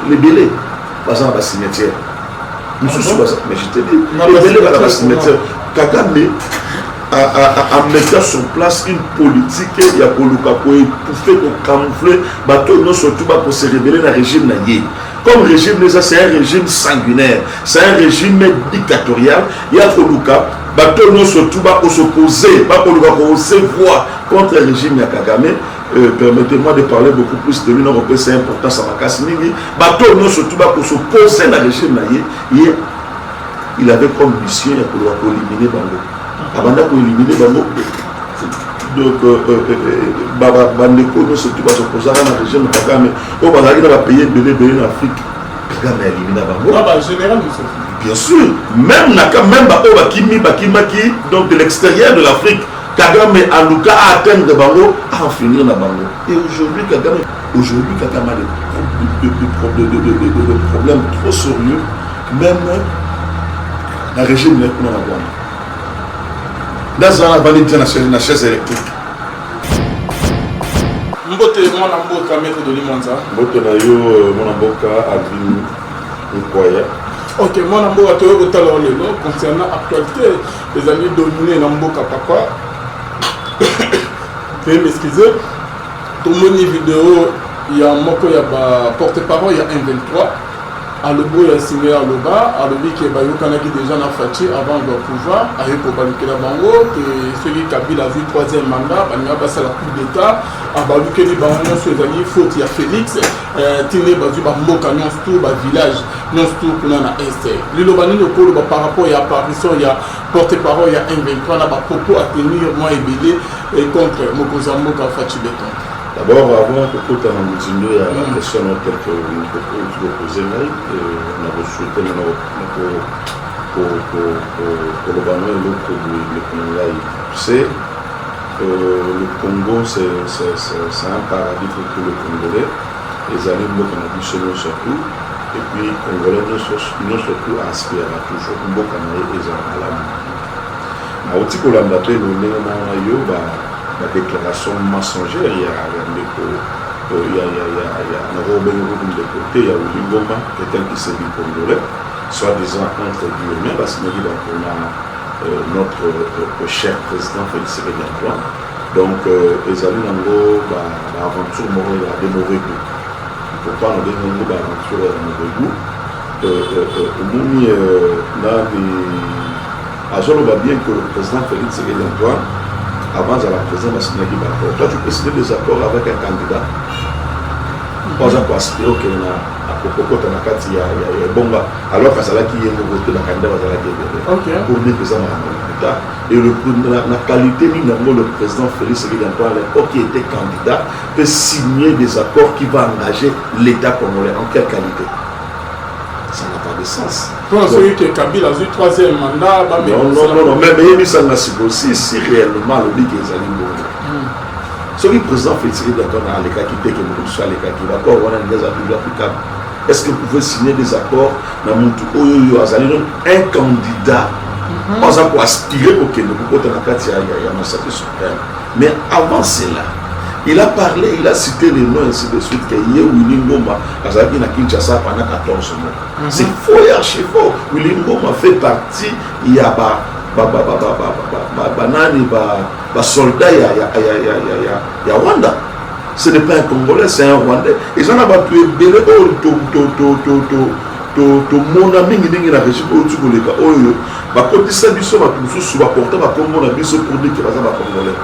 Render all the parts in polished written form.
les bélés, par exemple, à la cimetière. Mais je t'ai dit, les bélés à la cimetière. Kagame a mettre sur place une politique, il y a pour étouffer, pour camoufler, surtout pour se révéler dans le régime. Comme régime, c'est un régime sanguinaire, c'est un régime dictatorial. Il y a pour surtout pour s'opposer, pas pour se voir contre le régime de Kagame. Permettez-moi de parler beaucoup plus de lui, c'est important, ça m'a cassé. Surtout pour s'opposer à le régime. Il avait comme mission pour éliminer Bango. Avant pour éliminer Bango, donc Bandeko surtout va s'opposer à la régime de Kagame. On va payer belé en Afrique. Kagame a éliminé Bango. Général, bien sûr, même Bakimaki, donc de l'extérieur de l'Afrique, Kagame en tout cas a atteindre Bango, à en finir dans Bango. Et aujourd'hui, Kagame a des problèmes trop sérieux, même le régime n'est pas dans la validité de la chaise électrique. Mbote mwana mboka maître de Limonza. Mbote na yo mwana mboka Alvin Nkoya. Ok, mwana mboka toyo kotala lelo concernant actualité les amis dominés na mboka papa. Veuillez m'excuser. Tout le monde vidéo il y a moko ya ba porte-parole il y a 123. Alobo ya signé aloba alobi ke bayokanaki déjà na Fachi avant de pouvoir aye ko balikela bango que celui Kabila a vu troisième mandat banga basa la coup d'état abalukeli bango nyonso ezali faute ya Félix tine bazu ba mboka nyonso tout ba village nyonso tout kuna na est liloba nini okolo par rapport ya apparition ya porte-parole ya 123 na ba propos à tenir moi ebele contre mokoza mboka Fachi Beton. D'abord, avant que tout en Mouzindo, il y a la question telle que vous posez, on a souhaité pour le Banois et l'autre le Congo. Tu sais, le Congo, c'est un paradis pour tous les Congolais. Les années où on a vu ce nom surtout, et puis les Congolais nous surtout aspirent à toujours un beau canal et à la main. Mais aussi pour l'ambassade, la déclaration mensongère, il y a Robin de côté, il y a Oulingoma, quelqu'un qui s'est dit congolais, soi-disant entre guillemets, parce qu'on a notre cher président Félix Antoine. Donc, les amis Nango, l'aventure a des mauvais goûts. Pourquoi on a des mauvais l'aventure a des mauvais goûts? Azolo va bien que le président Félix Antoine, avant à la présidence, toi tu peux signer des accords avec un candidat. Par exemple, pour aspirer au Kenya, à Kokoko, Tanakati, il y a Bomba, alors qu'à Sala qui est voté, la candidat va aller pour dire que ça m'a. Et la qualité, le président Félix Antoine, qui était candidat, peut signer des accords qui vont engager l'État congolais. En quelle qualité? Ça n'a pas de sens. Pour celui que Kabila a eu troisième mandat, non, mais ça n'a aussi si réellement le dit qu'ils allaient mourir. Celui président Félix Antoine a les cas qui était que nous sommes les cas qui d'accord, on a des accords applicables. Est-ce que vous pouvez signer des accords dans un candidat par exemple pour aspirer au Kenya, pour qu'il y a un massacre suprême. Mais avant cela, il a parlé, il a cité les noms ainsi de suite que Willy Ngoma, Kazaki na Kinshasa pendant 14 mois. C'est faux et archi faux. Willy Ngoma fait partie, il y a soldat, il y a Rwanda. Ce n'est pas un Congolais, c'est un Rwandais. Ils en ont battu belé mon ami qui na régime au Tugoleka. Quand ça biso va tout sous va porter va comme mon ami pour dire que va Congolais.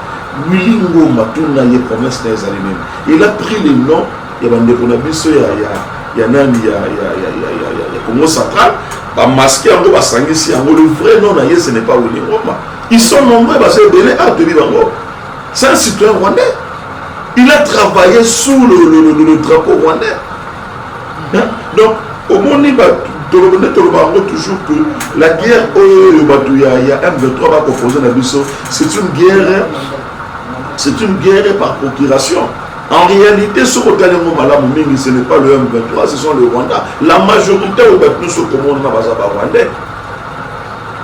Willy Ngoma tuna ye promesse des aliments. Il a pris les noms, il y a des Konabiso, il y a Congo central, va masquer en gros, va sanguiser en gros. Le vrai nom ce n'est pas Willy Ngoma. Ils sont nombreux parce que belé a de Bango. C'est un citoyen rwandais. Il a travaillé sous le drapeau rwandais. Donc, au monde, toujours que la guerre il y a M23 va proposer la mission, c'est une guerre par procuration. En réalité, ce n'est pas le M23, ce sont les Rwandais. La majorité au se commande rwandais.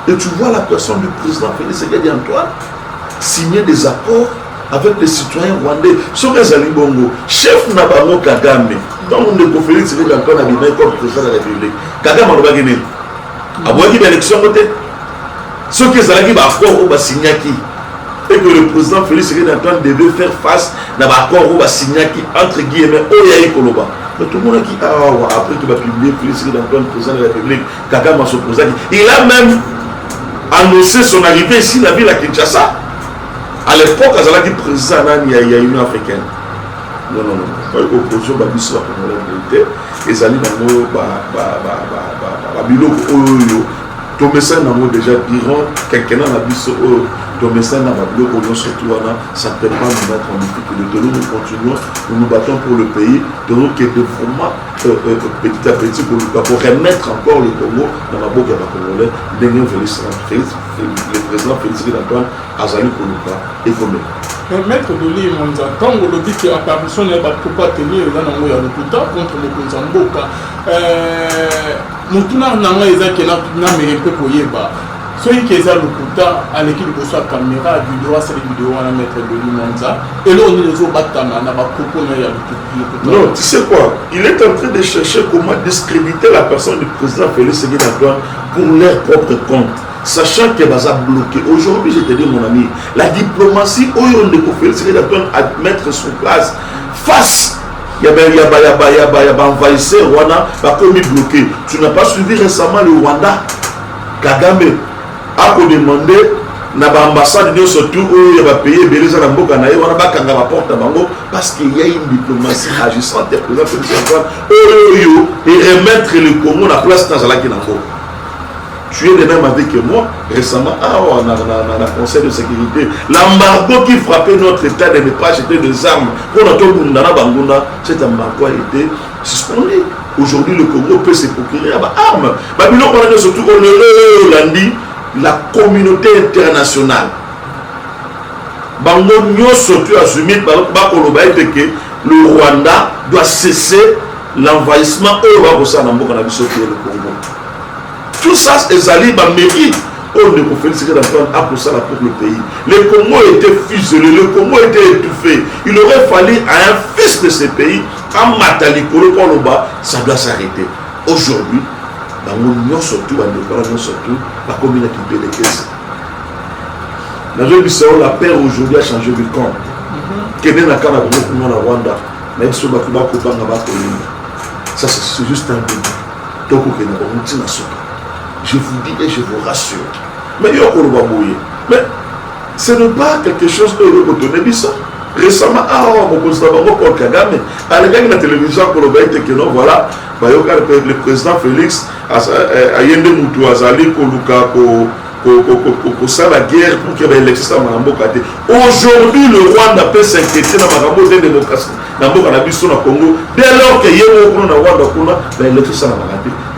Et tu vois la personne du président Félix Antoine signer des accords avec les citoyens rwandais. Bongo, chef Nabango Kagame, Donc on ne Félix Tshisekedi Antoine Abimé comme président de la République. Kagame on va gagner. Aboyaki l'élection côté. Ce que Zalaki va accord au Bassignaki. Et que le président Félix Tshisekedi Antoine devait faire face à l'accord au Bassignaki entre guillemets Oyaï Koloba. Mais tout le monde qui a après qu'il va publier Félix Tshisekedi Antoine président de la République, Kagame a s'opposé. Il a même annoncé son arrivée ici la ville à Kinshasa. À l'époque, Zalaki président il y a Union africaine. Non. L'opposition va dire la vérité. Et Zali Tomesa n'a déjà diront quelqu'un n'a dit Tomesa n'a pas surtout ça ne peut pas nous mettre en difficulté. Nous continuons, nous nous battons pour le pays, de nous qui est vraiment petit à petit pour remettre encore le Congo dans la boca congolais. Le président Félix Antoine Azali Koluka et Komé. Maître Doli Monza, quand on dit qu'il y a apparition de la Copa tenir dans le Lokuta contre le Konzamboka, Moutuna Nanga Ezaki n'a mérité pour Yeba. Ceux qui ont Lokuta, à l'équipe de sa caméra, vidéo, c'est les vidéos à Maître Doli Monza, et là on est les autres Batama, n'a pas Copa Lokuta. Non, tu sais quoi? Il est en train de chercher comment discréditer la personne du président Félix Antoine pour leur propre compte. Sachant que va bloqué. Aujourd'hui, je te dis, mon ami, la diplomatie, où on ne peut faire mettre sur place face. Il y a envahisseur Rwanda, va comme bloqué. Tu n'as pas suivi récemment le Rwanda. Kagame a demandé na l'ambassade surtout où il va payer Beleza na mboka na wana ba kanga porte bango parce qu'il y a une diplomatie agissante de président Félix Antoine et remettre le Congo à la place dans la Kinango. Tu es de même avec moi récemment on a le Conseil de sécurité. L'embargo qui frappait notre État de ne pas acheter des armes pour notre Bundana Banguna, cet embargo a été suspendu. Aujourd'hui, le Congo peut se procurer armes. Babylone, on a surtout la communauté internationale. Bango nous surtout assumé par le Rwanda doit cesser l'envahissement au le Congo. Tout ça, c'est Ali mérite. On ne peut féliciter d'entendre à pour ça pour le pays. Le Congo était fuselé, le Congo était étouffé. Il aurait fallu à un fils de ce pays, à Matalikolo Koloba, ça doit s'arrêter. Aujourd'hui, dans l'Union surtout, la commune qui paie les caisses. Dans le Bissau, la paix aujourd'hui a changé de camp. Kenya n'a qu'à la Rwanda, même si on va ça c'est juste un début. Donc, je vous dis et je vous rassure. Mais ce n'est pas quelque chose que vous avez ça. Récemment, à la télévision, voilà, le président Félix Ayende Moutou Azali Koluka la guerre pour qu'il y ait l'élection. Aujourd'hui, le Rwanda peut s'inquiéter dans la démocratie dans le Congo dès lors qu'il y a l'élection.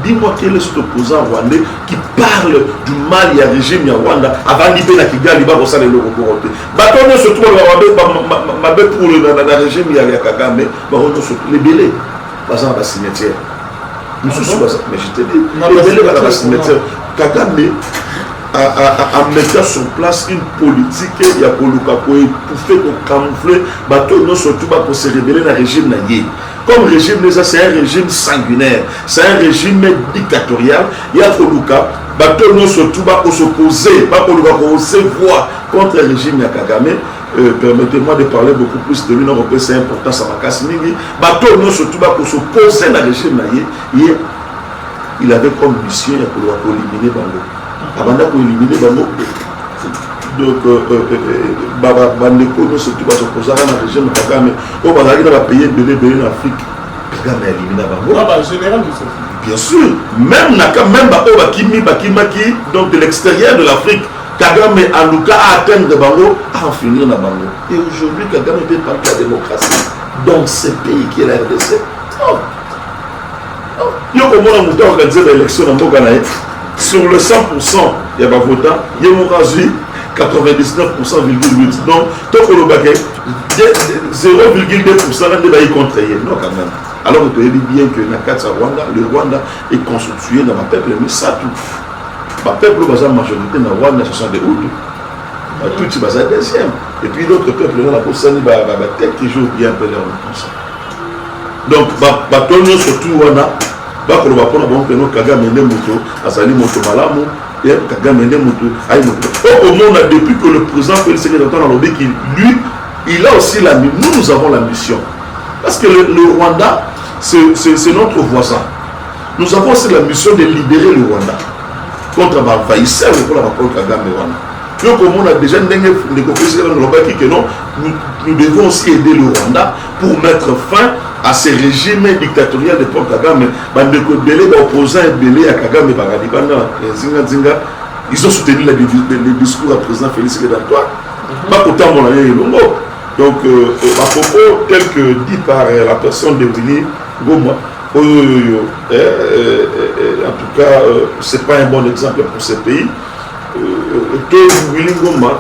Dis-moi quel est cet opposant rwandais qui parle du mal et du régime du Rwanda avant d'y aller à Kigali, il va passer le Rwanda. Bâton se trouve pour le régime de Kagame, les bélés, dans le cimetière. Mais je te dis, les bélés dans le cimetière. Kagame a mettre sur place une politique il y a pour camoufler bateau surtout pour se révéler dans le régime naïe. Comme régime c'est un régime sanguinaire, c'est un régime dictatorial. Il y a bateau surtout pour s'opposer, pour se voir contre le régime de Kagame. Permettez-moi de parler beaucoup plus de lui, c'est important, ça m'a cassé. Bateau surtout pour s'opposer à régime naïe. Il avait comme mission pour éliminer Bango. Avant pour éliminer Bango, donc Bandeko surtout va s'opposer à la régime de Kagame. On va payer belé en Afrique. Kagame a éliminé Bango. Général, bien sûr, même Bakimaki, donc de l'extérieur de l'Afrique, Kagame en tout cas a atteint de Bango, à en finir dans Bango. Et aujourd'hui, Kagame fait partie de la démocratie dans ce pays qui est la RDC. Il y a comment organisé l'élection dans Boganaï. Sur le 100%, il y a pas votant, il y a 99,8%. Donc, tant qu'on le 0,2% de contre non quand même. Alors vous voyez bien que le Rwanda est constitué dans ma peuple, mais ça tout. Ma peuple est en majorité dans le Rwanda, ce sont des Hutus. Tout c'est basé deuxième. Et puis l'autre peuple, là, la Possani, peut-être qu'ils jouent bien un peu leur comme ça. Donc, batonyo surtout wana, bakoloba pona bango no Kagame ende moto, azali moto malamu, et Kagame ende moto, aïe moto. Au monde, depuis que le président Félix Tshisekedi dans le lobby, lui, il a aussi la mission. Nous avons la mission. Parce que le Rwanda, c'est notre voisin. Nous avons aussi la mission de libérer le Rwanda contre l'envahisseur pour la rapport Kagame Rwanda. Donc, comme on a déjà que non, nous devons aussi aider le Rwanda pour mettre fin à ces régimes dictatoriaux de Paul Kagame. Les opposants à Kagame, ils ont soutenu les discours du président Félix Tshisekedi d'Antoine. Donc, à propos tel que dit par la personne de Willy Goma, en tout cas, c'est pas un bon exemple pour ce pays. Que Willy Goma,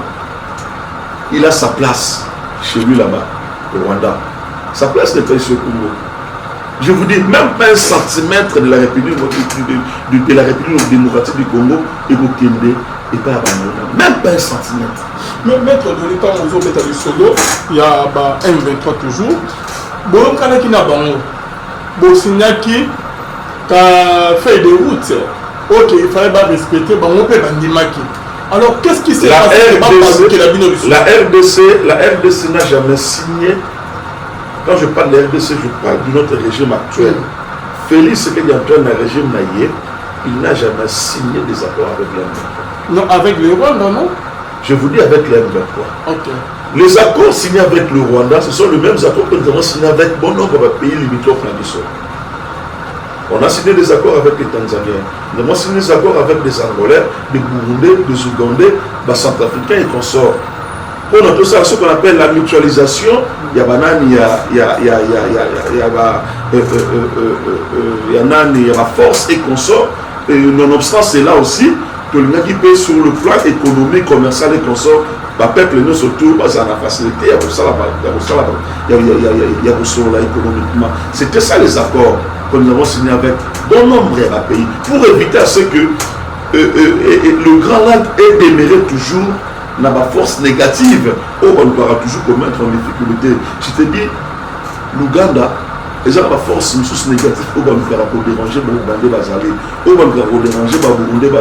il a sa place chez lui là-bas, au Rwanda. Sa place n'est pas ici au Congo. Je vous dis, même pas un centimètre de la République démocratique du Congo et au Kende et pas à Banana. Même pas un centimètre. Mais maître de l'État, on a du solo, il y a M23 toujours. Bon, quand il y a bon, Signaki, qui a fait des routes, ok, il fallait pas respecter, bon, on peut bandimaki. Alors, qu'est-ce qui s'est passé? La RDC n'a jamais signé. Quand je parle de la RDC, je parle de notre régime actuel. Félix Tshisekedi Antoine, le régime naïe, il n'a jamais signé des accords avec l'M23. Non, avec le Rwanda, non? Je vous dis avec l'M23. Okay. Les accords signés avec le Rwanda, ce sont les mêmes accords que nous avons signés avec bon nombre de pays limitrophes à l'Issou. On a signé des accords avec les Tanzaniens. Nous avons signé des accords avec des Angolais, des Burundais, des Ougandais, des Centrafricains et consorts. Pour tout ça, ce qu'on appelle la mutualisation, il y a la force et consorts. Nonobstant cela aussi, que le mec qui paye sur le plan économique, commercial et consorts, le peuple nous surtout, ça a la facilité, il y a pour ça économiquement. C'était ça les accords que nous avons signés avec bon nombre de pays, pour éviter à ce que le grand lac ait déméré toujours dans la force négative, où on pourra toujours commettre en difficulté. Je te dis, l'Ouganda, les gens ont la force négative, où on pourra déranger les Ougandais, où on pourra déranger les Burundais,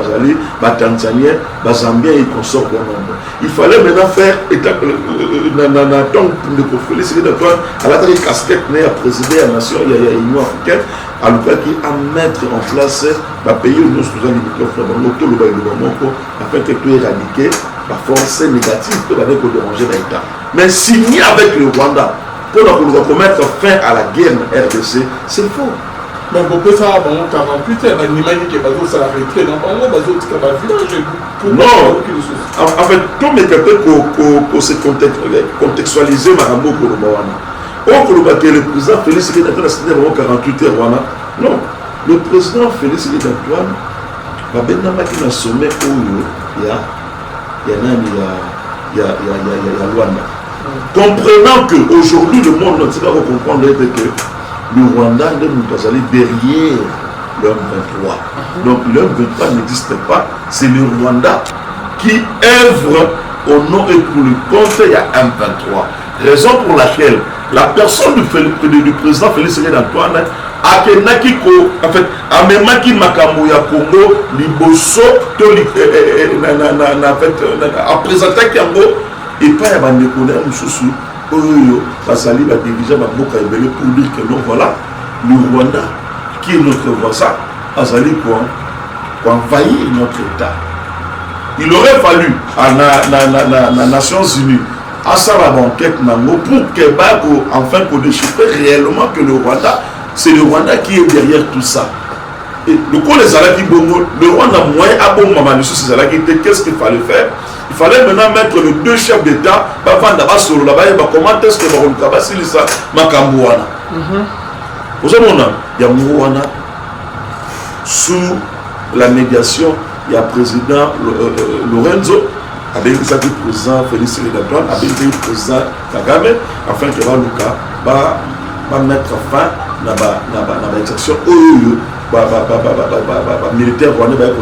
les Tanzaniens, les Zambiens et consorts bon nombre. Il fallait maintenant faire, dans temps de Félix Tshisekedi Antoine, à la casquette, à présider la nation, il y a l'Union africaine, à qui à mettre en place le pays où nous sommes afin que tout éradiquer la force négative que l'avait déranger l'État. Mais signer avec le Rwanda pour remettre fin à la guerre en RDC, c'est faux. Mais vous pouvez savoir, 48 heures, il m'a dit que ça l'a retraité dans le village. Non, en fait, tout mes capteurs pour se contextualiser Marambo Kolobawana. On Koloba que le président Félix Tshisekedi Antoine a signé avant 48 heures. Non, le président Félix Tshisekedi Antoine va bien dans un sommet où il y a Rwanda. Comprenant qu'aujourd'hui, le monde entier va comprendre que le Rwanda est derrière le M23. Donc le M23 n'existe pas, c'est le Rwanda qui œuvre au nom et pour le compte il y a M23. Raison pour laquelle la personne du président Félix Tshisekedi Antoine a memaki makambo ya Congo liboso to a présenté yango et pas ya bandeko na mususu oyo basali ba dirigeant baboka ebele pour dire que non, voilà le Rwanda qui est notre voisin azali pour envahir notre État. Il aurait fallu à la Nations Unies à ça la banquette pour que enfin pour déchiffrer réellement que le Rwanda, c'est le Rwanda qui est derrière tout ça. Et le coup les Alaki Bongo, le Rwanda moins à bon moment, qu'est-ce qu'il fallait faire? Il fallait maintenant mettre les deux chefs d'État, comment est-ce que ça Makambouana. Vous savez, il y a Mouana sous la médiation, il y a le président Lorenzo, avec le président Félix Tshisekedi Antoine, avec le président Kagame, afin que Luka va mettre fin à l'exaction militaire rwandais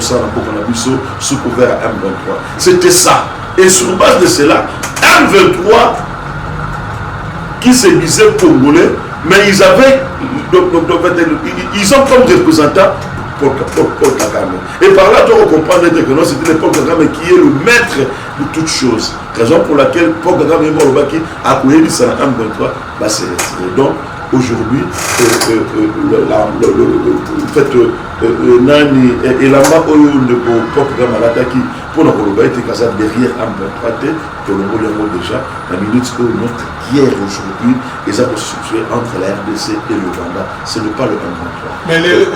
sous couvert à M23. C'était ça. Et sur base de cela, M23 qui se disait congolais Mais ils avaient, ils ont comme représentant Paul Kagame. Et par là, tu dois comprendre que non, c'était le Paul Kagame qui est le maître de toutes choses. Raison pour laquelle Paul Kagame est mort qui a coulé du Sénat en 23, va se retirer. Donc, aujourd'hui, le fait Nani et la main de Paul Kagame à l'attaque pour la Koloba était casé derrière en 23, tout le monde déjà, la minute où notre guerre aujourd'hui est à constituer entre la RDC et le Rwanda. Ce n'est pas le 1-23. Mais les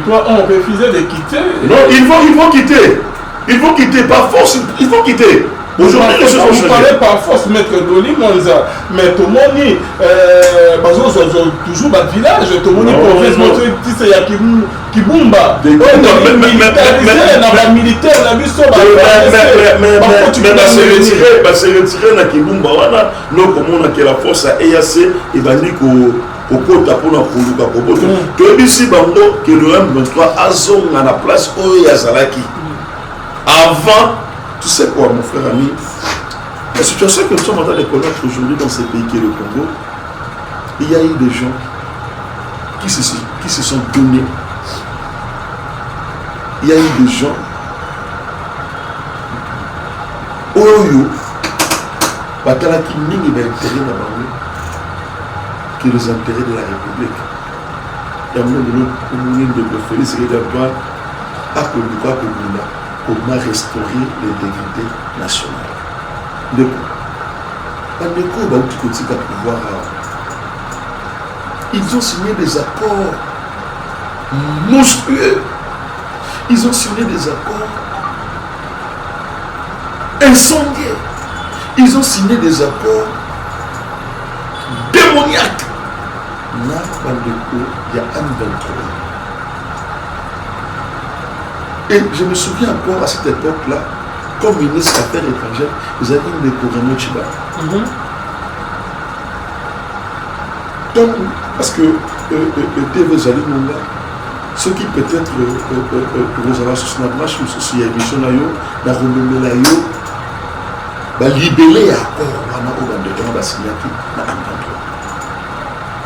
1-23 ont refusé de quitter. Non, ils vont quitter. Ils vont quitter par force. Ils vont quitter. Aujourd'hui, les choses ont changé. Vous parlez par force, maître Doli Monza. Mais tout le monde, parce que toujours dans le village, tout le monde province, il y a Kibumba. Mais militaire, la mission mais c'est retiré dans Kibumba. Non, comme on a que la force à EAC et Baniko. Au côté pour la Koluka. Que ici, Bango, que le M23 a zone à la place où il y a Zalaki. Avant, tu sais quoi, mon frère ami, la situation que nous sommes en train de connaître aujourd'hui dans ce pays qui est le Congo, il y a eu des gens qui se sont donnés. Il y a eu des gens Oyo, Batalaki Ningi va intérêt que les intérêts de la République. Il y a un moment de Félix Antoine à Koluka Kobuna. Comment restaurer l'intégrité nationale. Donc, pouvoir. Ils ont signé des accords monstrueux. Ils ont signé des accords incendiaires. Ils ont signé des accords démoniaques. Là, il y a un 23. Et je me souviens encore à cette époque-là, comme ministre des Affaires étrangères, ils avaient une décoration Chiba. Donc, parce que TV Zali Munga, ceux qui peut-être vous avez sur la marche, sur l'émission, la remémé la libérer à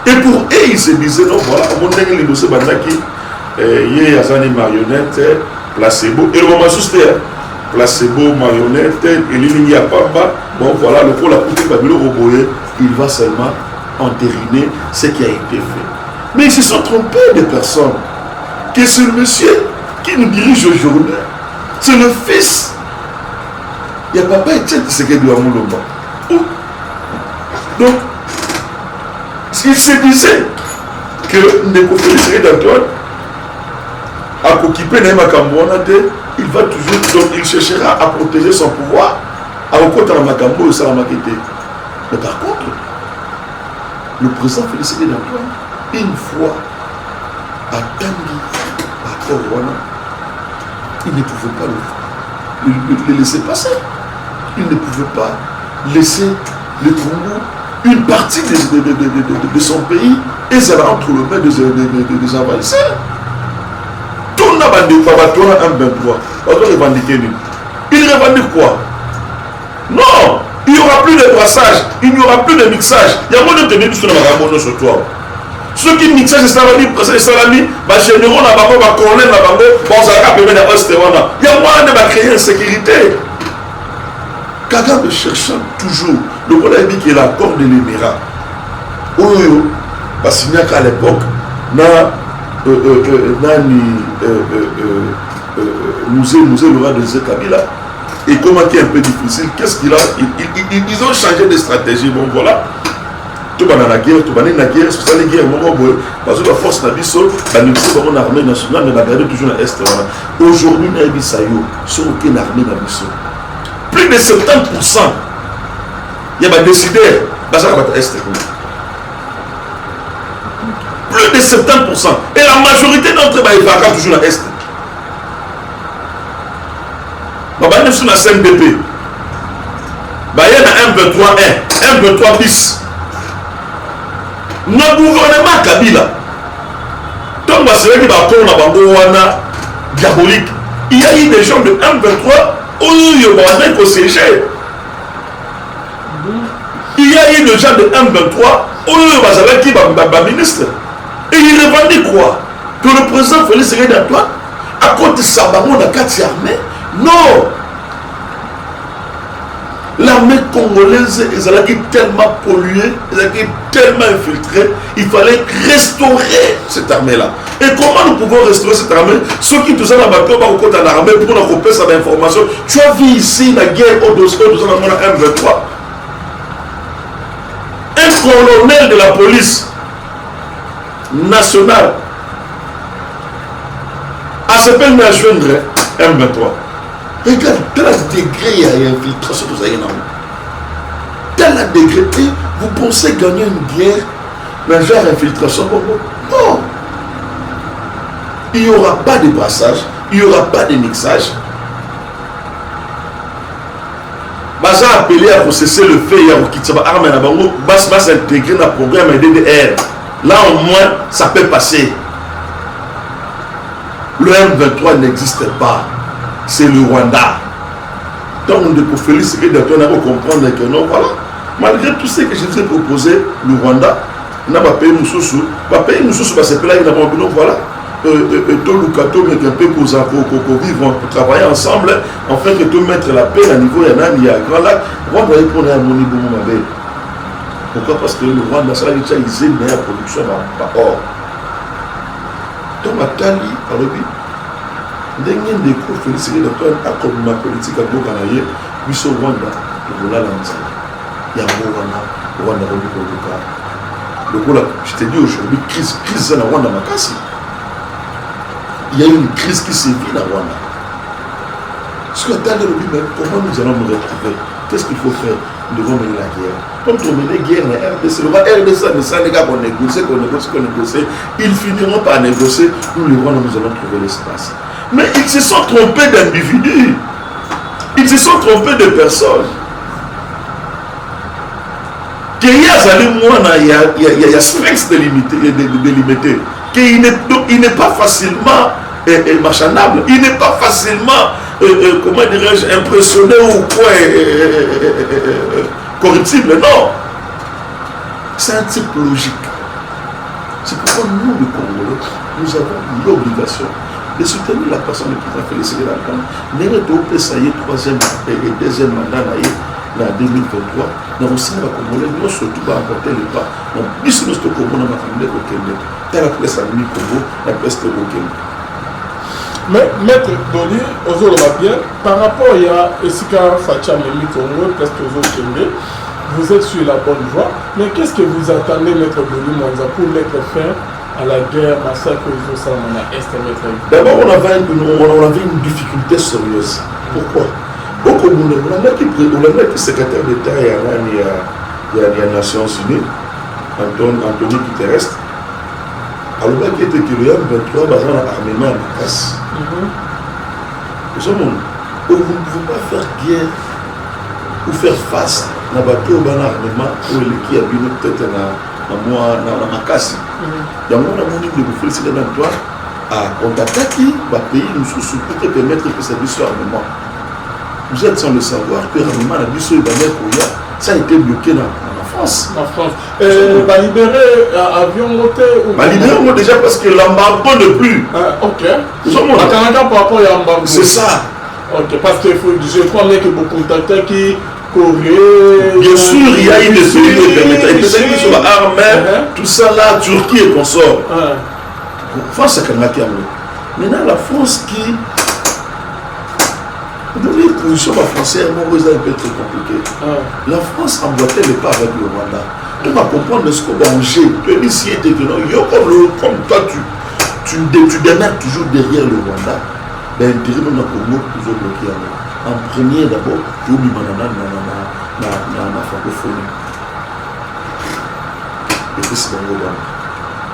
et pour eux, ils se disaient, non, voilà, on a les dossiers Bandaki, il y a des marionnettes, placebo, et le moment juste, placebo, marionnette, et l'île à Pamba, bon voilà, le coup, la coupée Babylon Roboye, il va seulement entériner ce qui a été fait. Mais ils se sont trompés de personnes. Que c'est le monsieur qui nous dirige aujourd'hui. C'est le fils. Il n'y a papa Etienne qui se guérit à Moulomba. Donc, il se disait que Ndeko Félix d'Antoine a occupé Naïma Kambouanate, il va toujours, donc il cherchera à protéger son pouvoir, à rencontrer la Makambo et Salamakete. Mais par contre, le président Félix d'Antoine, une fois à Tanguy, à Corona, il ne pouvait pas le laisser passer. Il ne pouvait pas laisser le Congo, une partie de son pays, et ça va entre le mains des envahisseurs. Tout le monde a un 23. Il revendique quoi? Non, il n'y aura plus de brassage, il n'y aura plus de mixage. Il y a moins de tenir sur le sur toi. Ceux qui mixent ces salami, généraux, il y a moyen de créer une sécurité. Kagame cherchant toujours, le monde a dit qu'il y a l'accord de l'Émirat. Oyo, parce qu'il n'y a qu'à l'époque, nous le roi de Kabila. Et comment qui est un peu difficile, qu'est-ce qu'il a? Ils ont changé de stratégie. Bon voilà. Tout le monde a la guerre, tout le monde a la guerre, c'est ça les guerres. Parce que la force n'a pas de l'armée nationale, mais la garde toujours à l'Est. Aujourd'hui, il y a une armée nationale. Plus de 70%. Il y a des décideurs. Plus de 70%. Et la majorité d'entre eux, ils vont toujours à l'Est. Nous sommes à CNDP. Il y a un 23-1, un 23 bis. Notre gouvernement Kabila. Donc, diabolique. Il y a eu des gens de 1-23 où il y a eu au CG. Il y a eu des gens de 1-23 Bazalaki ministre. Et il revendique quoi? Que le président Félix Tshisekedi Antoine à côté de Sabango dans 4 armées? Non! L'armée congolaise, ils allaient tellement polluée, ils allaient tellement infiltrée, il fallait restaurer cette armée-là. Et comment nous pouvons restaurer cette armée? Ceux qui tout ça dans bateau, au côté de l'armée, pour nous couper cette information. Tu as vu ici la guerre au dossier de M23. Un colonel de la police nationale a s'appelé à joindre M23. Regarde, tel degré il y a infiltration, tout ça, il y en a. Tel degré, vous pensez gagner une guerre, mais genre infiltration, non. Il n'y aura pas de brassage, il n'y aura pas de mixage. Baza appelé à cesser le fait, il y a Kitsaba Armé Nabango, va s'intégrer dans le programme DDR. Là au moins, ça peut passer. Le M23 n'existe pas. C'est le Rwanda. Donc, on peut Félix Tshisekedi Antoine à comprendre que non, voilà. Malgré tout ce que je vous ai proposé, le Rwanda n'a pas payé Moussoussou. Pas payé Moussoussou, parce que là, il n'a pas dit non, voilà. Tout le cateau, mais un peu pour vivre, pour travailler ensemble, en fait, que tout mettre la paix à niveau, il y en a, il y a un grand lac. Rwanda, il prend un moni bon mauvais. Pourquoi? Parce que le Rwanda, ça, il a une meilleure production par or. Donc, Matali, à l'objet. Ndenge ndeko Félix Tshisekedi Antoine comme ma politique à Bokanaye, biso Rwanda, le il y a un Rwanda je te dis aujourd'hui, crise dans la Rwanda Makasi. Il y a une crise qui sévit dans Rwanda. Ce que tu as dit, comment nous allons nous retrouver? Qu'est-ce qu'il faut faire? Nous devons mener la guerre. Comme tu mets la guerre, la RDC, le RDC, mais ça, les gars, on négocie, ils finiront par négocier. Nous, les Rwandais, nous allons trouver l'espace. Mais ils se sont trompés d'individus. Ils se sont trompés de personnes. Il y a spectre délimité. Il n'est pas facilement machanable. Il n'est pas facilement, comment dirais-je, impressionné ou quoi, corruptible. Non. C'est un type logique. C'est pourquoi nous, les Congolais, nous avons l'obligation de soutenir la personne du président Félix Tshisekedi Antoine. Nous avons essayé troisième et deuxième mandat en 2023. Nous avons signé la Congolais, nous surtout pas emporter le pas. Donc, nous sommes au Congo, nous avons fait le Congo. Dans la presse à Congo, la presse de Congo. Mais Maître Doli, bien, par rapport à Esika Facha Memi Congo, presque aux autres Kende, vous êtes sur la bonne voie. Mais qu'est-ce que vous attendez, Maître Doli Mwanza, pour mettre fin à la guerre, massacre aux Osamana Est et Maître? D'abord, on avait une difficulté sérieuse. Pourquoi? Au Congo, on a été secrétaire d'État il y a les Nations Unies, Anthony Guterres. Alors, il était que le M23 basé dans l'armement à casse. Vous ne pouvez pas faire guerre ou faire face à un bateau dans l'armement ou qui a bien peut-être dans ma casse. Il y a un moment où vous Félix Tshisekedi Antoine à contre-attaquer le pays nous pour permettre que ça puisse armement. Vous êtes sans le savoir que l'armement a dû se battre pour ça a été bloqué dans France. En France. Libéré avion monté ou libéré déjà parce que l'embargo ne plus. Ok. Par rapport à l'embargo. C'est ça. Ok, parce que je crois que beaucoup contactés qui Corée. Bien sûr, il y a eu des pays qui permettent. Ils sont armés, tout ça là, Turquie et consort. France, c'est quand même qui a maintenant la France qui. Les positions françaises, un peu très compliqué. La France emboîtait les pas avec le Rwanda. Tu vas comprendre ce qu'on va manger. Tu es ici et tu es comme toi, tu demeures toujours derrière le Rwanda. Ben, l'intérêt de notre Congo, toujours bloqué. En premier, d'abord, tu oublies la francophonie. Et puis c'est dans le Rwanda.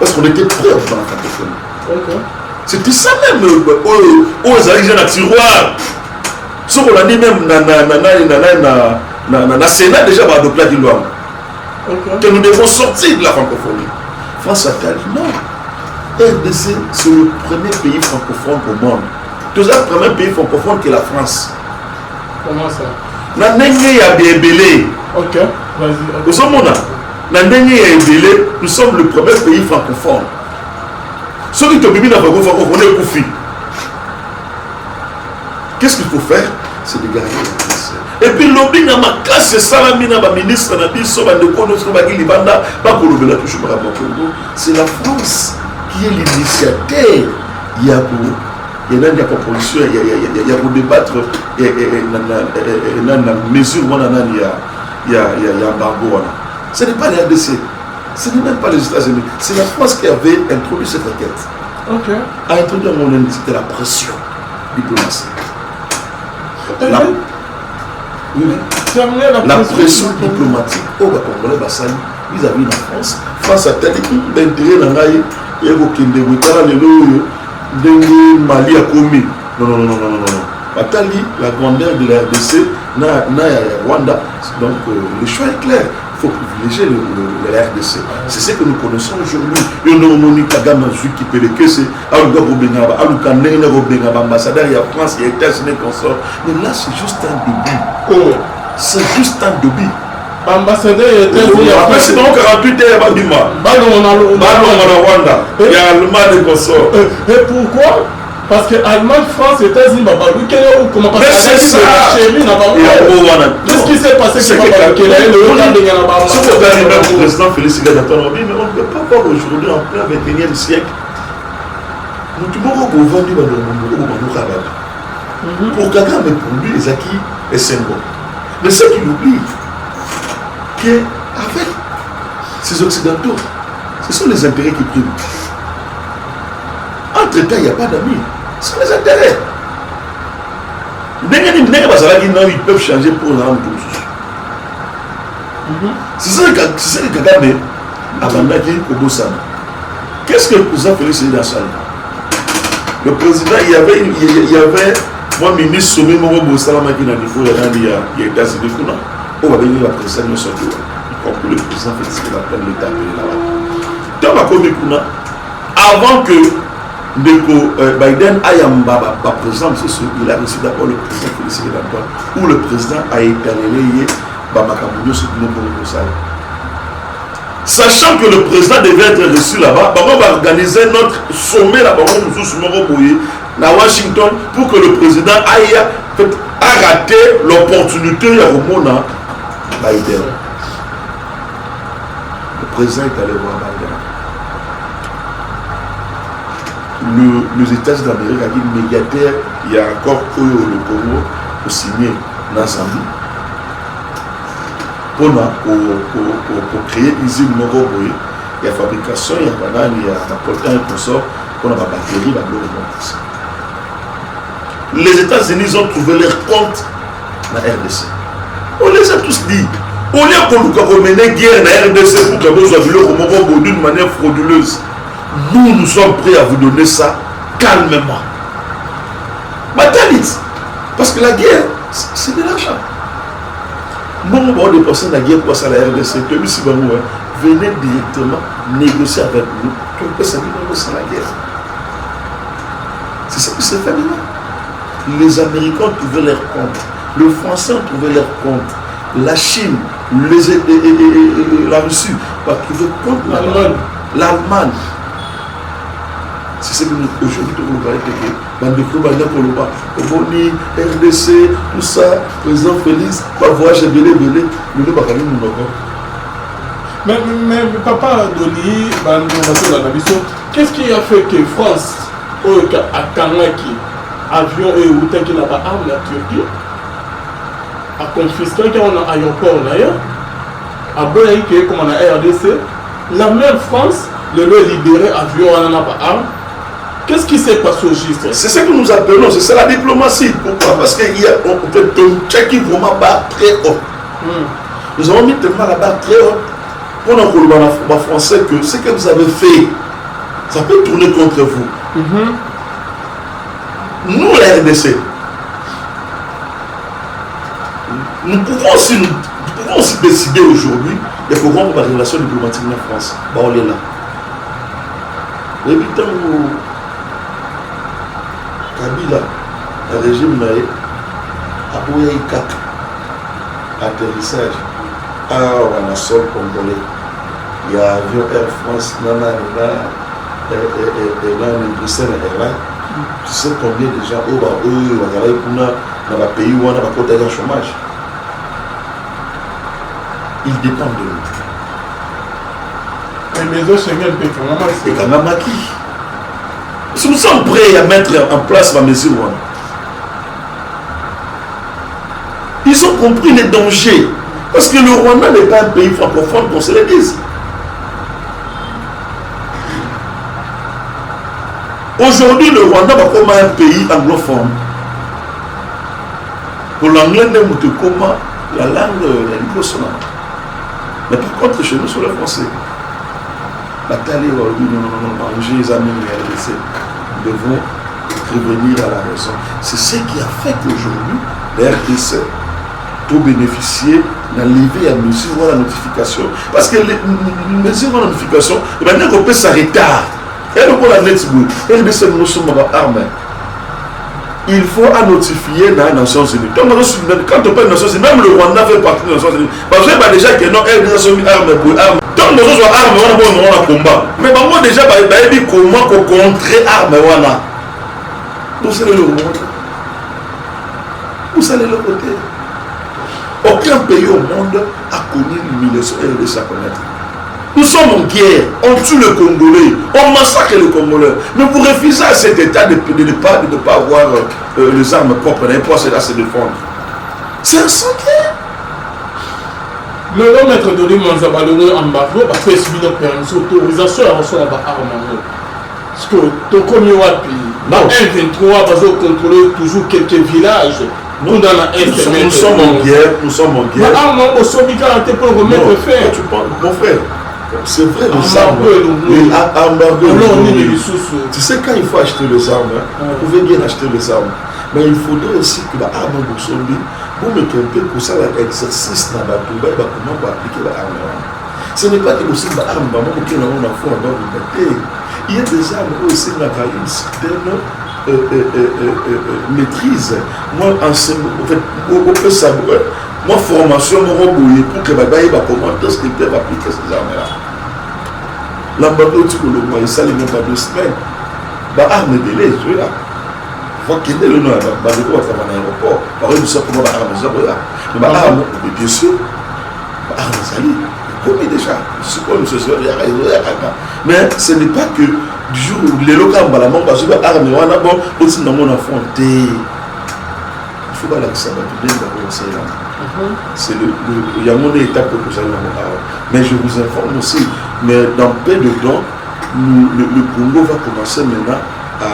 Parce qu'on était prêts dans la francophonie. C'était ça même. Ils arrivent dans le tiroir. Ce qu'on a dit même dans le Sénat, déjà, que nous devons sortir de la francophonie. France a dit non. RDC, c'est le premier pays francophone au monde. C'est le premier pays francophone que la France. Comment ça? Il y a des belés. Ok, vas-y. Vous savez, Nous sommes le premier pays francophone. Ceux qui te bébé n'a pas francophone, on est coufi. Qu'est-ce qu'il faut faire? C'est de garder la classe. Et puis l'obli n'a ma classe, c'est ça la mina, ma ministre n'a dit, c'est la France qui est l'initiateur. Il y a une proposition, il y a pour débattre, il y a une mesure, il y a embargo. Ce n'est pas les RDC, ce n'est même pas les États-Unis, c'est la France qui avait introduit cette requête. Ok. A introduit à mon entité la pression diplomatique. La pression diplomatique au Congolais Bassani vis-à-vis de la France. France a tellement d'intérêt dans l'Aïe et au Kende, le Mali a commis. Non. Atali, la grandeur de la RDC, Rwanda. Donc le choix est clair. Il faut privilégier la RDC. C'est ce que nous connaissons aujourd'hui. Il y a Monique Kagame qui peut le que c'est Aluga Robengaba, Aluka Nene Robengaba, ambassadeur, il y a France, il y a États-Unis consort. Mais là, c'est juste un début. Oh, c'est juste un début. Ambassadeur, il y a États-Unis. Après, c'est donc 48 heures à Bima. Rwanda. Il y a Allemagne consort. Et pourquoi? Parce que Allemagne, France, États-Unis, comment mais c'est ça. Qu'est-ce qui s'est passé? C'est que le président Félix Gadatono, mais on ne peut pas voir aujourd'hui en plein 21e siècle. Nous devons gouverner pour Kagame, pour lui, les acquis et symbole. Mais ce qu'il oublie, qu'avec ces Occidentaux, ce sont les intérêts qui priment. Entre-temps, il n'y a pas d'amis. Ce sont les intérêts. Ils peuvent changer pour l'âme de tous. C'est ça que Kagame a bandé au Bossana. Qu'est-ce que le président Félix dans ça? Le président, il y avait moi, ministre Sommet Moro Bossana qui n'a dit qu'il y a États-Unis. On va venir la présidente de sortir. Il conclut le président Félix qui va prendre l'État là-bas. Dans la commune, avant que Biden Ayambaba, par exemple, il a reçu d'abord le président Félix Antoine, où le président a étalé Bamakamoudou sur le Conseil. Sachant que le président devait être reçu là-bas, on va organiser notre sommet là-bas, à Washington, pour que le président a raté l'opportunité de Romona Biden. Le président est allé voir Biden. Les États-Unis d'Amérique a dit médiateur, il y a encore le Congo pour signer dans Zambie pour créer une usine Moroboye, il y a fabrication, il y a banane, il y a apporté un consort pour la batterie, la bloc de les États-Unis ont trouvé leur compte dans la RDC. On les a tous dit. On a qu'on mener guerre dans la RDC pour que nous soyons d'une manière frauduleuse. Nous sommes prêts à vous donner ça calmement. Batalit. Parce que la guerre, c'est de l'argent. Bon, on va dépenser la guerre pour ça la RDC. Venez directement négocier avec nous. Qu'on peut s'amuser dans la guerre. C'est ça que c'est fait maintenant. Les Américains ont trouvé leur compte. Le Français ont trouvé leur compte. La Chine, la Russie ont trouvé compte. L'Allemagne. C'est ce que nous aujourd'hui nous parlons de RDC, tout ça, président Félix, pas voyage belé, nous pas mais papa Doli, qu'est-ce qui a fait que France, à Kanaki, avion et route qui n'a pas arme la Turquie, a confisqué qu'on a aéroport d'ailleurs, à Boyaïke comme on a RDC, la même France, le libéré avion, on n'a pas arme. Qu'est-ce qui s'est passé au juste? C'est ce que nous appelons, c'est la diplomatie. Pourquoi? Parce qu'il y a un check vraiment bas très haut. Nous avons mis tellement la barre très haute pour nous français que ce que vous avez fait, ça peut tourner contre vous. Nous, la RDC, nous pouvons aussi décider aujourd'hui de programmes pour la relation diplomatique en France. On est là. Et puis, tant Kabila, le régime naïf, a eu 4 atterrissages à la sol congolais. il y a avion Air France, Nana, et là, le Bruxelles Airlines. Tu sais combien de gens, eux, dans le pays où on a pas côté de chômage. Ils dépendent de nous. Et les autres Schengen, et quand même qui si nous sommes prêts à mettre en place la mesure, ils ont compris les dangers. Parce que le Rwanda n'est pas un pays francophone, qu'on se le dise. Aujourd'hui, le Rwanda va comme un pays anglophone. Pour l'anglais, nous comment la langue anglo-saxonne. Mais par contre, chez nous, c'est le français. La télé, non, manger les amis, nous devons revenir à la raison. C'est ce qui a fait qu'aujourd'hui, la RDC peut bénéficier de lever à mesure de la notification. Parce que les mesures de la notification, maintenant qu'on peut s'arrêter. Et donc, on a netbook. Et nous sommes armés. Il faut notifier dans les Nations Unies. Donc, quand on parle des Nations Unies, même le Rwanda fait partie des Nations Unies. Parce que déjà que non, elles sont armées pour armes. Donc, nous sommes armés, on a combat. Mais moi, déjà, il dit comment contrer armes. Vous allez le Rwanda. Vous allez le côté. Aucun pays au monde a connu l'humiliation et de sa connaître. Nous sommes en guerre, on tue le Congolais, on massacre le Congolais. Mais vous refusez à cet état de ne pas avoir les armes propres, n'importe quoi, à se défendre. C'est un sang-guerre. Le maître de l'Imanzaba, le embargo, parce que c'est une permission, autorisation à recevoir l'arme. Parce que ton commis wapi, dans M23, parce qu'on contrôle toujours quelques villages. Nous, dans la nous sommes en guerre, nous sommes en guerre. Mais armes, on s'est mis à pour remettre fin. Mon frère. C'est vrai, les armes. Tu sais, quand il faut acheter les armes, vous pouvez bien acheter les armes. Mais il faudrait aussi que l'arme vous mettez un peu pour ça l'exercice dans la Touba, comment vous appliquer l'arme. Ce n'est pas que aussi l'arme, il y a des armes aussi dans une certaine maîtrise. Moi, en fait, on peut savoir. Moi, formation, pour que les commentaires ce qu'ils peuvent appliquer ces armes-là. L'embargo du Colombo, il s'allume pas 2 semaines. Arme de l'air, je suis là. Il faut qu'il y ait le nom à l'aéroport. Par exemple, nous sommes comme arme, mais arme, bien sûr, arme, ça l'est. Commis déjà. Mais ce n'est pas que du jour où les locaux ont la main, parce que l'arme, on a bon, aussi dans mon enfant, il faut pas que ça va tout bien commencer là. C'est il y a mon état pour que ça aille. Mais je vous informe aussi, mais dans peu de temps, le Congo va commencer maintenant à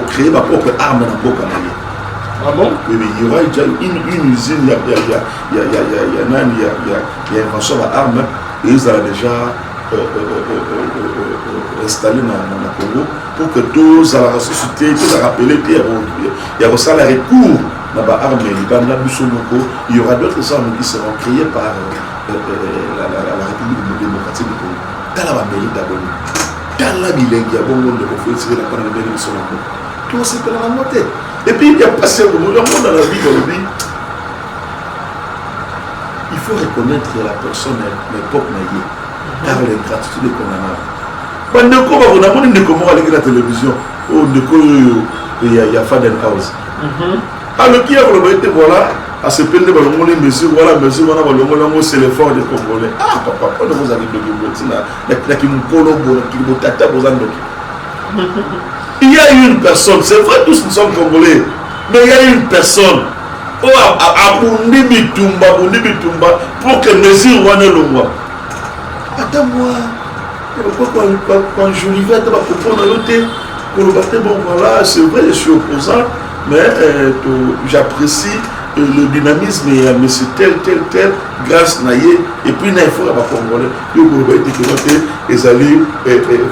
créer ma propre arme dans le Congo. Ah bon? Mais il y aura déjà une usine, il y a invention d'armes, et ils ont déjà installé dans le Congo pour que tous à la ressuscité, tous à rappeler, il y a aussi les recours dans l'arme, il y aura d'autres armes qui seront créées par la République démocratique du Congo. Dans la mairie d'abord, dans la bilingue, il y a bon monde de conflit, la mairie de son amour. Tout c'est pour la montée. Et puis il n'y a pas seulement le monde dans la vie aujourd'hui. Il faut reconnaître que la personne n'est pas naïve, car elle est gratitude qu'on en a. On a dit comment aller à la télévision, il y a Faden House. Alors qui a été voilà, à se plaindre de la mesure, voilà, mesure, voilà, c'est l'effort des Congolais. Ah, papa, quand vous avez il y a une personne, c'est vrai, tous nous sommes Congolais, mais il y a une personne à Bundi Bitumba, pour que mesure wane longwa. Attends moi, quand je lui vais à ta propos pour le battre, bon voilà, c'est vrai, je suis opposant, mais j'apprécie le dynamisme mais c'est tel, grâce naïe, et puis il faut à Congolais, les alliés,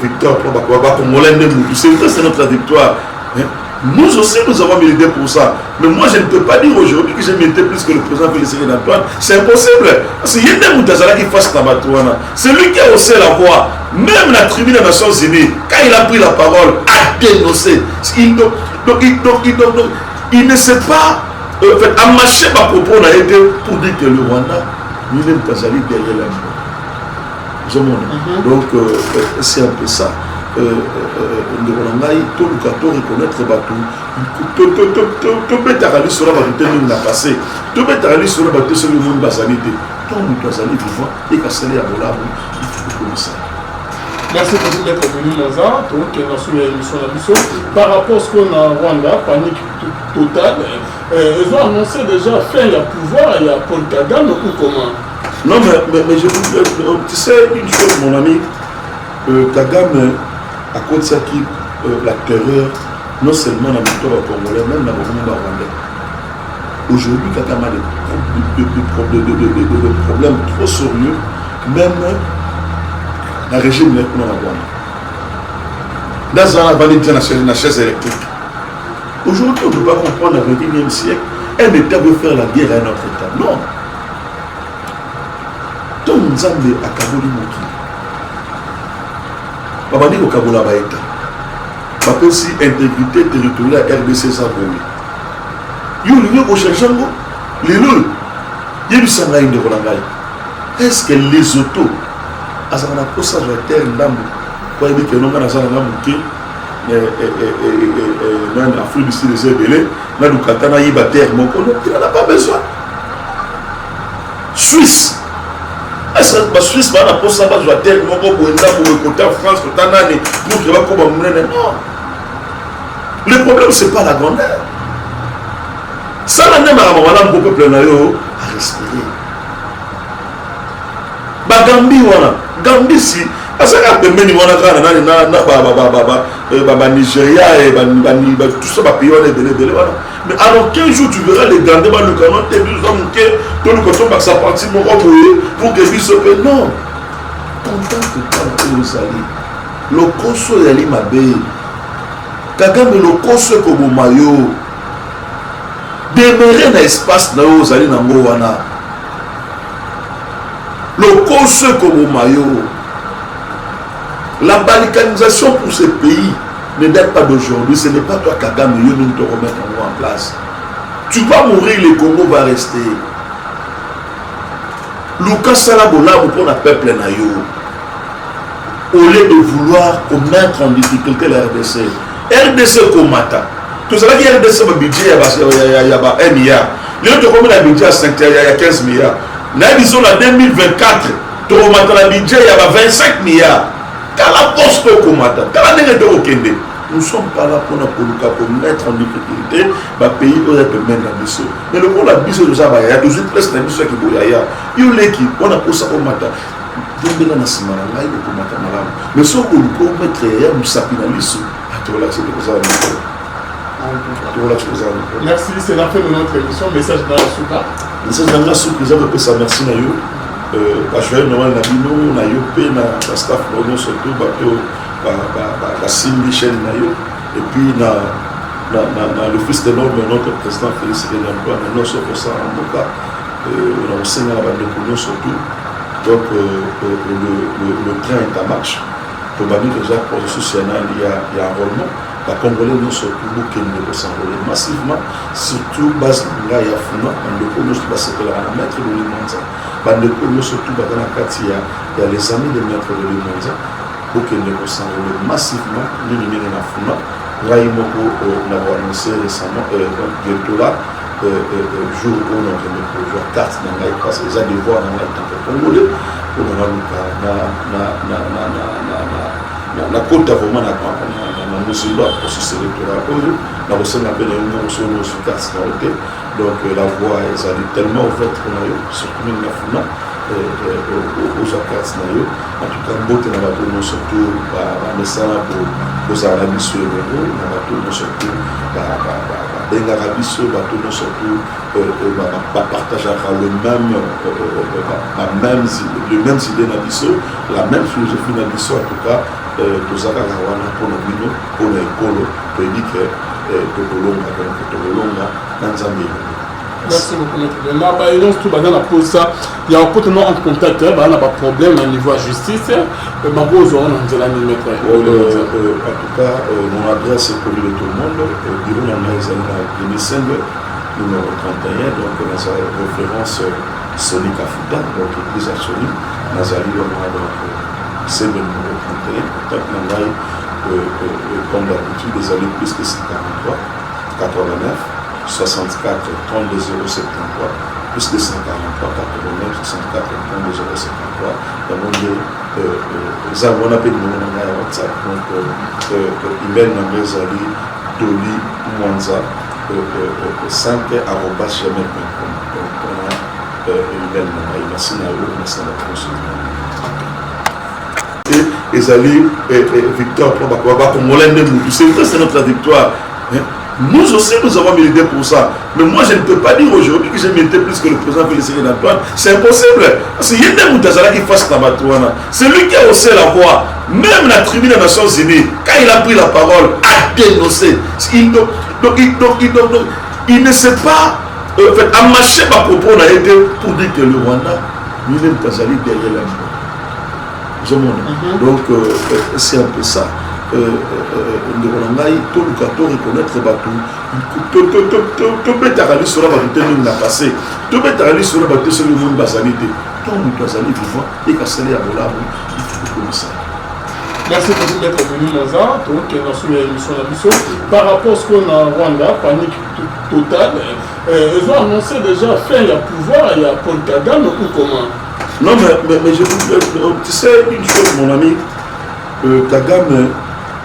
victoire pour Congolais, c'est vrai, c'est notre victoire. Nous aussi, nous avons milité pour ça. Mais moi, je ne peux pas dire aujourd'hui que j'ai milité plus que le président Félix Antoine. C'est impossible. Parce qu'il y a des Moutazala qui fassent Tabatouana. C'est lui qui a haussé la voix. Même la tribune des Nations Unies, quand il a pris la parole, a dénoncé. Il ne sait pas. En fait, à marcher ma propos, on a été pour dire que le Rwanda, il est Moutazali derrière la Donc, c'est un peu ça. Ndongai, tout le carton reconnaître Batou. Tout peut aller sur la vérité, nous n'a passé. Tout peut aller sur la vérité, sur le monde basanité. Tout le monde doit aller vivant et casser à Bolabo. Il faut comme ça. Merci beaucoup d'être venu, Maza. Donc, dans l'émission par rapport à ce qu'on a en Rwanda, panique totale. Ils ont annoncé déjà fin, il y a pouvoir, il y a Paul Kagame ou comment? Non, mais je vous tu sais une chose, mon ami, Kagame, à cause de ça qui la terreur, non seulement dans le territoire congolais, même dans le monde rwandais. Aujourd'hui, Kagame a des problèmes trop sérieux, même dans le régime de Rwanda. Dans un avenir de la chaise électrique. Aujourd'hui, on ne peut pas comprendre dans le XXIe siècle, un État veut faire la guerre à un autre État. Non. Tout le monde a Kabuli Moki. Babani au Kabola Baïta. Parce que si intégrité territoriale RDC ça brûle. Yo au cherchango, les loups, il y a du sangaï de Rolangaï. Est-ce que les autos, à ce moment-là, pour ça, je vais terre l'âme, pour dire que non, on a ça l'âme qui dans l'Afrique du Sud, c'est belé, dans le Katana, il va terre, mon collègue, il n'en a pas besoin. Suisse. Est-ce que la Suisse va pour ça, je vais terre, mon collègue, pour le côté en France, pour t'en pour qu'il va comme un moulin. Non. Le problème, ce n'est pas la grandeur. Ça, la même à mon peuple à respirer. Gambie, voilà. Gambie, si. Parce que quand même, on a Nigeria et tout ça, mais alors 15 jours, tu verras les grands dans le canon, tu as le coton, ça partit mon pour que lui se fait. Non. Content que tu as le coso de l'Imabe. Kagame le coso comme au maillot. Demeurer dans l'espace dans le coso comme au maillot. La balkanisation pour ce pays ne date pas d'aujourd'hui. Ce n'est pas toi, Kagame, qui va te remettre en place. Tu vas mourir, le Congo va rester. Lucas Salabola pour le peuple naïo. Au lieu de vouloir mettre en difficulté la RDC. RDC Komata. Tout ça, qui RDC, le budget, il y a 1 milliard. Les autres, comme le budget, il y a 15 milliards. Là, ils sont en 2024. Tu remontes le budget, il y a 25 milliards. La poste nous ne sommes pas là pour mettre en difficulté le pays où il y a des gens. Mais le monde a besoin de ça, il y a 18 presque des gens qui sont là. Il y a l'équipe, on a pour ça au matin. Mais si on peut mettre un sapinalisme, tu relaxes merci, c'est la fin de notre émission. Message dans la souka. Message dans la souka, je peux ça, merci Nayo. Je vais normalement na bino na yo pe na staff no surtout bateau la Saint-Michel na yo et puis na le fils de notre président Félix Antoine non sur ça en Moka on sait na bande de surtout donc le train est en marche pour bani déjà pour sociétal il y a enrôlement la Congolais nous surtout qui ne peut s'enrôler massivement surtout base là il y a Funa le nous va se faire à mettre de l'immense bandeko surtout dans la quartier il y a les amis de maître de l'immense pour qu'ils ne s'enrôler massivement nous nous na Funa là il moko n'a pas annoncé récemment bientôt là jour où on a mis plusieurs cartes dans la parce que les devoirs dans la Congolais pour la côte vraiment na musulman processus électoral na ressemble à peine une sur carte donc la voie est tellement ouverte pour nous surtout nous na Funa aux cartes en tout cas botte na bateau nous surtout message pour Arabie Saoudite na bateau nous surtout Arabie Saoudite nous surtout partager le même idée na biso la même philosophie na biso en tout cas tozaka wana pour bino pour ekolo to dit que tolonga na Nzambe. Merci beaucoup. Na ba elon tout bana la pose ça il y a un potentiel en contact ba na ba problème au niveau justice ma pose on en nzela ni mettre en tout cas mon adresse est connue de tout le monde bureau na Maïzana Denissembre numéro 31 donc dans sa référence Sony Kafuta, donc église à Sony, Nazali, donc c'est le numéro 31, peut-être comme d'habitude, des années plus que 143, 89, 64, 32, 073, plus de 143, 89, 64, 32, 073, dans le monde des on appelle le numéro de WhatsApp, donc email numéro Zali, Doli, Mwanza, 5@gmail.com. Donc on a email numéro, merci à vous, merci à la prochaine. Et Zali, Victor, c'est notre victoire. Nous aussi, nous avons milité pour ça. Mais moi, je ne peux pas dire aujourd'hui que j'ai milité plus que le président Félix Antoine. C'est impossible. Parce qu'il y a des Moutazala qui fassent la batouana. C'est lui qui a haussé la voix. Même la tribune des Nations Unies, quand il a pris la parole, a dénoncé. Il ne sait pas. À marcher ma propos, on a été pour dire que le Rwanda, lui, il est Moutazali derrière la voix. Donc c'est un peu ça. Tout le carton reconnaître bateau. Tout bête à sur la vérité nous l'a passé. Tout bête à sur la vérité sur le monde basalité. Tout le monde basalité vivant et cassé à Bolabo. Il faut comme ça. Merci beaucoup d'être venu Maza. Donc dans l'émission par rapport à ce qu'on a en Rwanda, panique totale. Ils ont annoncé déjà fin il y a pouvoir, il y a Paul Kagame ou comment? Non, mais je tu sais une chose, mon ami, Kagame,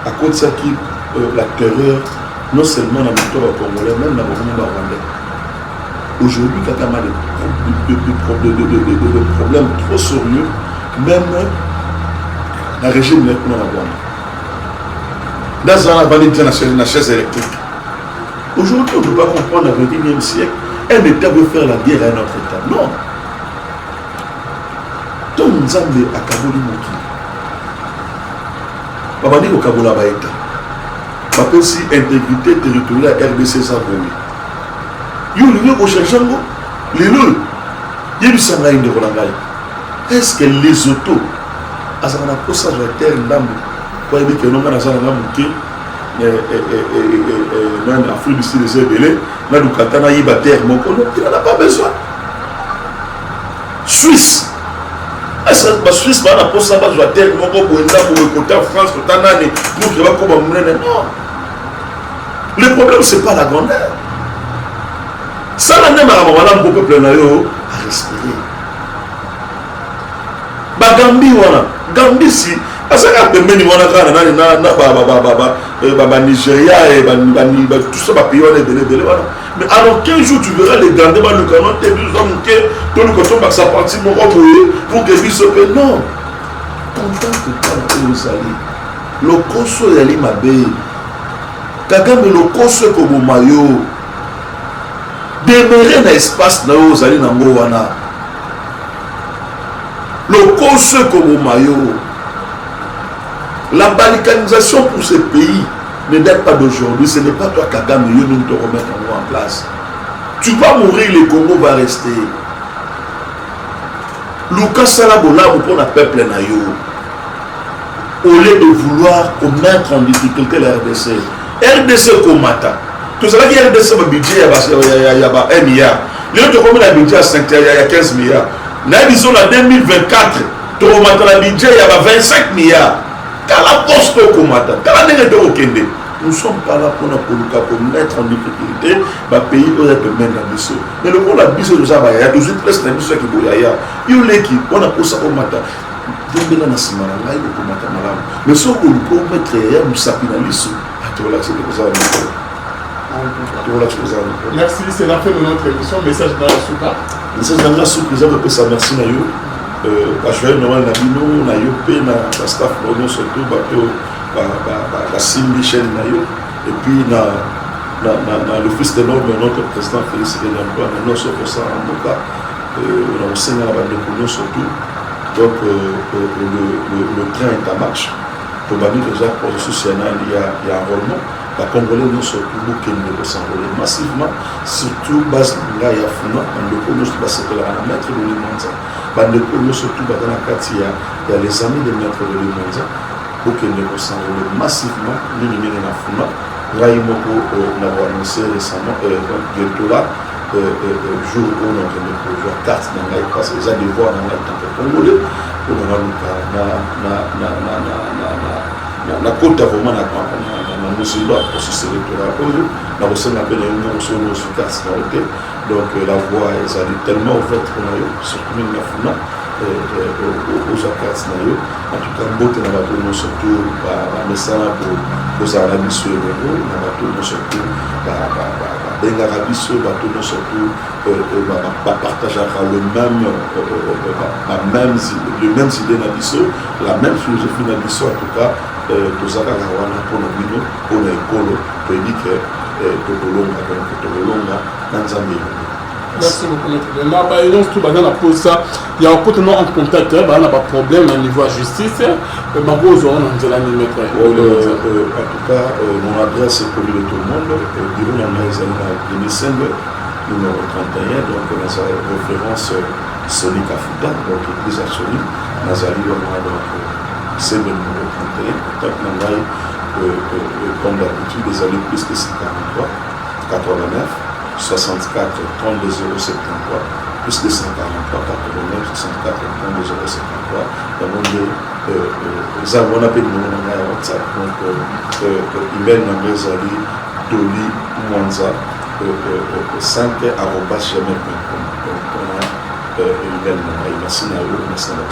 à cause de ça qui la terreur, non seulement dans le territoire congolais, même dans le monde rwandais. Aujourd'hui, Kagame a des problèmes trop sérieux, même dans le régime de Rwanda. Dans la validité de la chaise électrique. Aujourd'hui, on ne peut pas comprendre le 21e siècle, un État veut faire la guerre à un autre État. Non. Tout le monde a Kabuli Moki. Papa dit que Kabola va être. Papa aussi intégrité territoriale RDC Savoie. Yo le au Chachango, les loups. Il y a du sangaï de Rolangaï. Est-ce que les autos, à ce qu'on a posé sur la terre d'âme, pour dire que nous avons un en Afrique du Sud, lesÉbélés, nous avons un terre, il n'en a pas besoin. Suisse. La Suisse va pas ça sur la terre, pour le côté en France, pour qu'il va comme non. Le problème, ce n'est pas la grandeur. Ça, la même à mon peuple à respirer. Gambie, si. À ça, quand même, il y a Nigeria et tout ça, mais alors 15 jours, tu verras les Gandais, le canon, tes deux hommes, tout le coton, ça partit pour que lui se paie. Non. Content que tu as le Koso Yali Mabe. Kagame le Koso Kobo Mayo. Demeurer dans l'espace, dans Zali Nangowana. Le Koso Kobo Mayo. La balkanisation pour ce pays ne date pas d'aujourd'hui. Ce n'est pas toi, Kagame, nous te remettre en place. Tu vas mourir, le Congo va rester. Lucas Salabola, pour le peuple nayo. Au lieu de vouloir mettre en difficulté la RDC. RDC Komata. Tout ça, qui RDC, le budget, il y a 1 milliard. Les autres, comme le budget, il y a 15 milliards. Là, ils sont en 2024. Tu remontes le budget, il y a 25 milliards. Quand la poste au combat, quand la nègre de Okende, nous ne sommes pas là pour mettre en difficulté le pays où il y a de mettre la mission. Mais le coup, la mission de Zaba, il y a 18 places de la mission qui est là. Il y a l'équipe, on a posé au matin. Il y a mais ce qu'on peut mettre, nous s'appuie dans l'issue. Merci, c'est la fin de notre émission. Message dans la souka. Message dans la souka, je peux ça, merci Nayo. Je vais normalement na yopé na staff surtout la Simbi chaîne nayo et puis na le fils de notre président Félix Antoine nous sommes ça en Moka on enseigne la bande de surtout donc le train est en marche pour bannir déjà pour le social il y a enrôlement la Congolais nous surtout beaucoup de s'enrôler massivement surtout base là il y a Funa on le connaît pas c'est la maître de l'immense surtout dans la carte il y a les amis de maître de l'immense pour qu'ils ne s'enrôler massivement nous la Funa là il m'a annoncé récemment bientôt là jour où on a produit carte parce que les devoirs dans la tant que congolais pour na kota vraiment na musulman processus électoral na ressemble à peine une notion de carte donc la voie est tellement ouverte qu'on a eu surtout même la funa aux carte en tout cas beaucoup na bateau surtout message pour Arabie Saoudite na bateau surtout bengaka biso bato surtout partagera le même idée na biso la même philosophie na biso en tout cas tozalaka wana mpona bino mpona ekolo toyebi ke tokolonga na nzambe. Merci beaucoup, maître. Maintenant, par exemple, tout le monde pose ça. Il y a encore en contact, il y a un problème au niveau de la justice. Mais ma pose, on a dit maître. En tout cas, mon adresse est connue de tout le monde. Bureau dans les 2005, numéro 31, donc dans la référence Sonic Afuta, donc église à Sonic, Nazali, donc c'est le numéro 31. Contact Nangaï, comme d'habitude, des années plus que 143, 89. 64 32 073 plus de 143 89 64 32 073 dans le monde nous avons appelé le nom de WhatsApp donc email number zali doli mwanza 5@gmail.com donc on a email number merci à vous merci à la